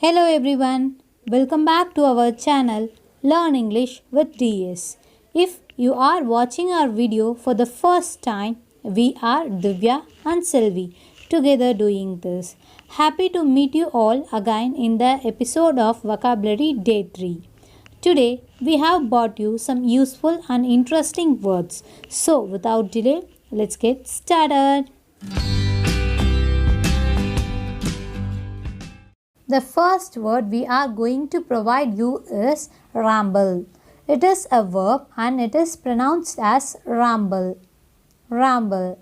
Hello everyone, welcome back to our channel Learn English with DS. If you are watching our video for the first time, we are Divya and Sylvie together doing this. Happy to meet you all again in the episode of Vocabulary Day 3. Today we have brought you some useful and interesting words. So without delay, let's get started. The first word we are going to provide you is ramble. It is a verb and it is pronounced as ramble. Ramble.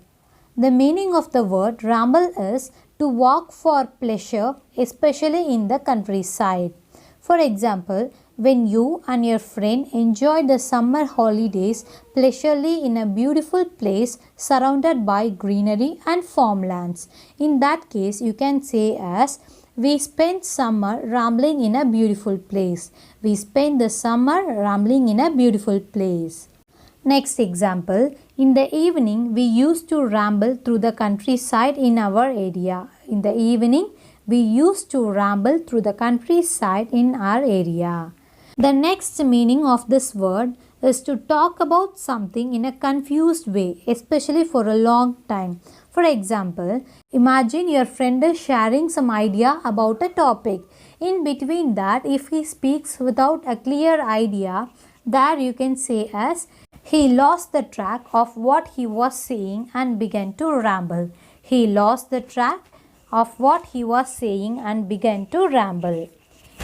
The meaning of the word ramble is to walk for pleasure, especially in the countryside. For example, when you and your friend enjoy the summer holidays leisurely in a beautiful place surrounded by greenery and farmlands. In that case, you can say as we spent summer rambling in a beautiful place. We spent the summer rambling in a beautiful place. Next example, in the evening we used to ramble through the countryside in our area. In the evening we used to ramble through the countryside in our area. The next meaning of this word is to talk about something in a confused way, especially for a long time. For example, imagine your friend is sharing some idea about a topic. In between that, if he speaks without a clear idea, there you can say as he lost the track of what he was saying and began to ramble. He lost the track of what he was saying and began to ramble.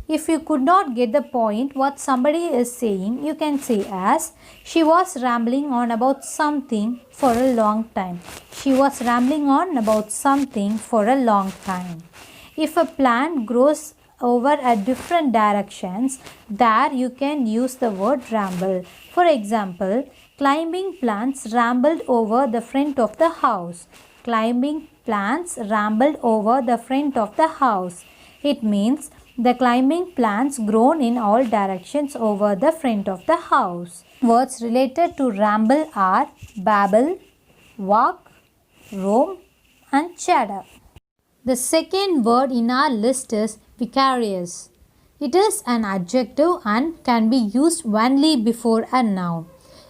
If you could not get the point what somebody is saying, you can say as she was rambling on about something for a long time. She was rambling on about something for a long time. If a plant grows over at different directions, there you can use the word ramble. For example, climbing plants rambled over the front of the house. Climbing plants rambled over the front of the house. It means the climbing plants grown in all directions over the front of the house. Words related to ramble are babble, walk, roam and chatter. The second word in our list is vicarious. It is an adjective and can be used only before a noun.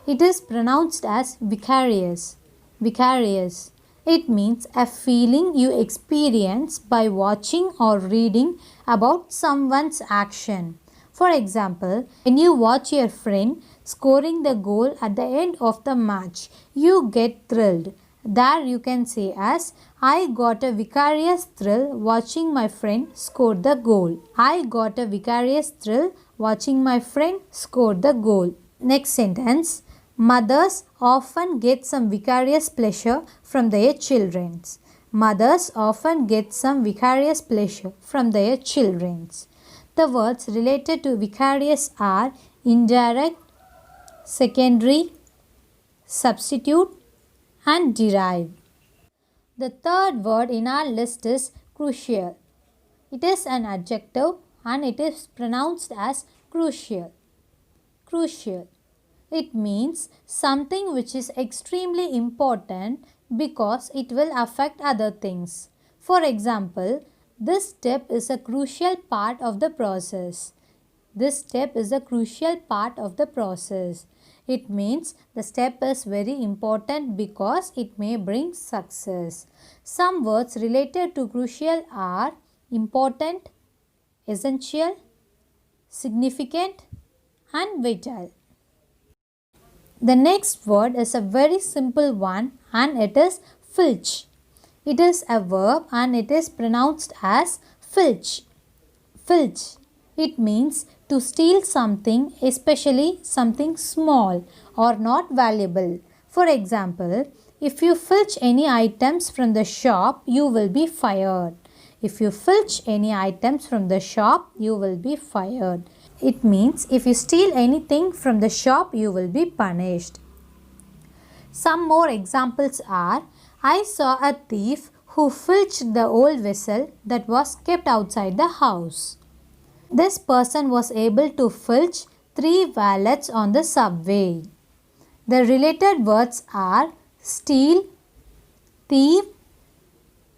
It is pronounced as vicarious. Vicarious. It means a feeling you experience by watching or reading about someone's action. For example, when you watch your friend scoring the goal at the end of the match, you get thrilled. There you can say as I got a vicarious thrill watching my friend score the goal. I got a vicarious thrill watching my friend score the goal. Next sentence. Mothers often get some vicarious pleasure from their children. Mothers often get some vicarious pleasure from their children. The words related to vicarious are indirect, secondary, substitute and derive. The third word in our list is crucial. It is an adjective and it is pronounced as crucial. Crucial. It means something which is extremely important because it will affect other things. For example, this step is a crucial part of the process. This step is a crucial part of the process. It means the step is very important because it may bring success. Some words related to crucial are important, essential, significant and vital. The next word is a very simple one and it is filch. It is a verb and it is pronounced as filch. Filch. It means to steal something, especially something small or not valuable. For example, if you filch any items from the shop, you will be fired. If you filch any items from the shop, you will be fired. It means if you steal anything from the shop, you will be punished. Some more examples are, I saw a thief who filched the old vessel that was kept outside the house. This person was able to filch 3 wallets on the subway. The related words are steal, thief,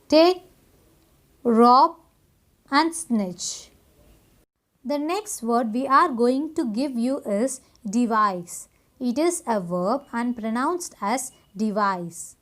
take, rob and snitch. The next word we are going to give you is devise. It is a verb and pronounced as devise.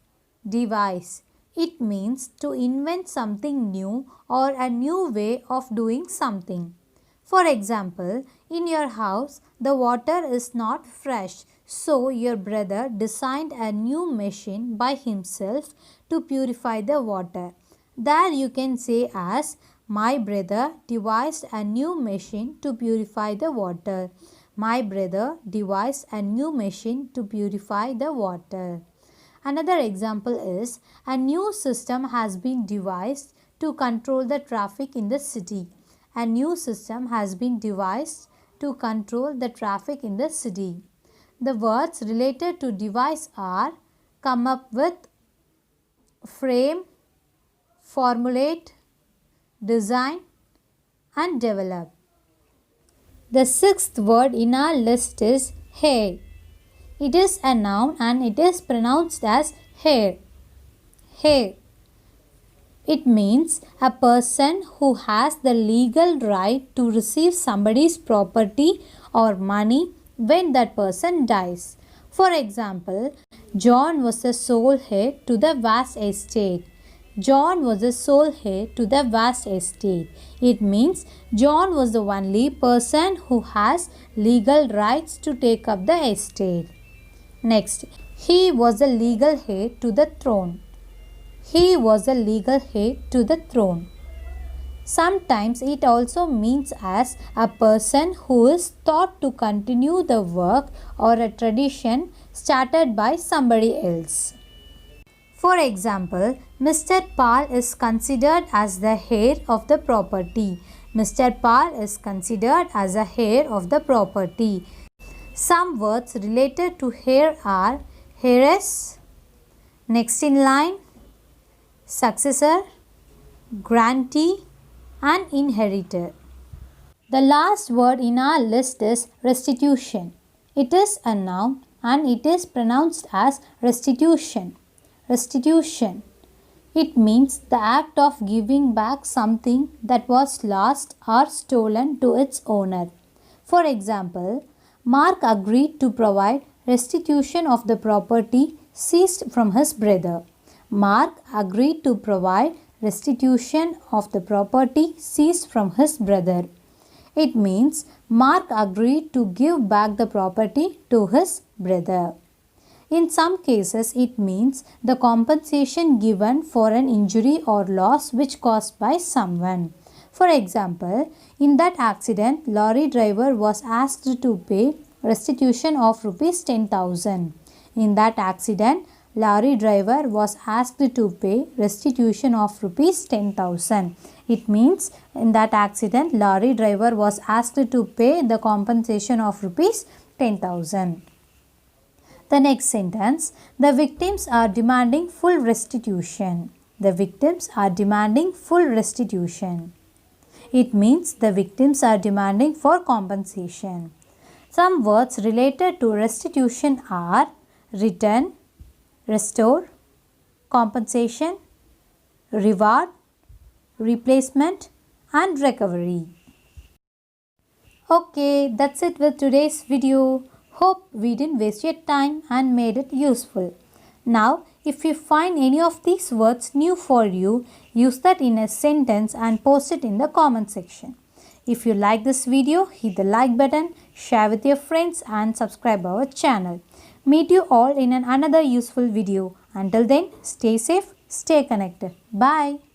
Devise. It means to invent something new or a new way of doing something. For example, in your house, the water is not fresh, so your brother designed a new machine by himself to purify the water. There you can say as, my brother devised a new machine to purify the water. My brother devised a new machine to purify the water. Another example is, a new system has been devised to control the traffic in the city. A new system has been devised to control the traffic in the city. The words related to devise are come up with, frame, formulate, design and develop. The sixth word in our list is hair. It is a noun and it is pronounced as hair. Hair. It means a person who has the legal right to receive somebody's property or money when that person dies. For example, John was the sole heir to the vast estate. John was the sole heir to the vast estate. It means John was the only person who has legal rights to take up the estate. Next, he was the legal heir to the throne. He was the legal heir to the throne. Sometimes it also means as a person who is thought to continue the work or a tradition started by somebody else. For example, Mr. Pal is considered as the heir of the property. Mr. Pal is considered as the heir of the property. Some words related to heir are heiress, next in line, successor, grantee and inheritor. The last word in our list is restitution. It is a noun and it is pronounced as restitution. Restitution. It means the act of giving back something that was lost or stolen to its owner. For example, Mark agreed to provide restitution of the property seized from his brother. Mark agreed to provide restitution of the property seized from his brother. It means Mark agreed to give back the property to his brother. In some cases, it means the compensation given for an injury or loss which caused by someone. For example, in that accident, lorry driver was asked to pay restitution of rupees 10,000. In that accident, lorry driver was asked to pay restitution of rupees 10,000. It means in that accident, lorry driver was asked to pay the compensation of rupees 10,000. The next sentence, the victims are demanding full restitution. The victims are demanding full restitution. It means the victims are demanding for compensation. Some words related to restitution are return, restore, compensation, reward, replacement and recovery. Okay, that's it with today's video. Hope we didn't waste your time and made it useful. Now, if you find any of these words new for you, use that in a sentence and post it in the comment section. If you like this video, hit the like button, share with your friends and subscribe our channel. Meet you all in another useful video. Until then, stay safe, stay connected. Bye.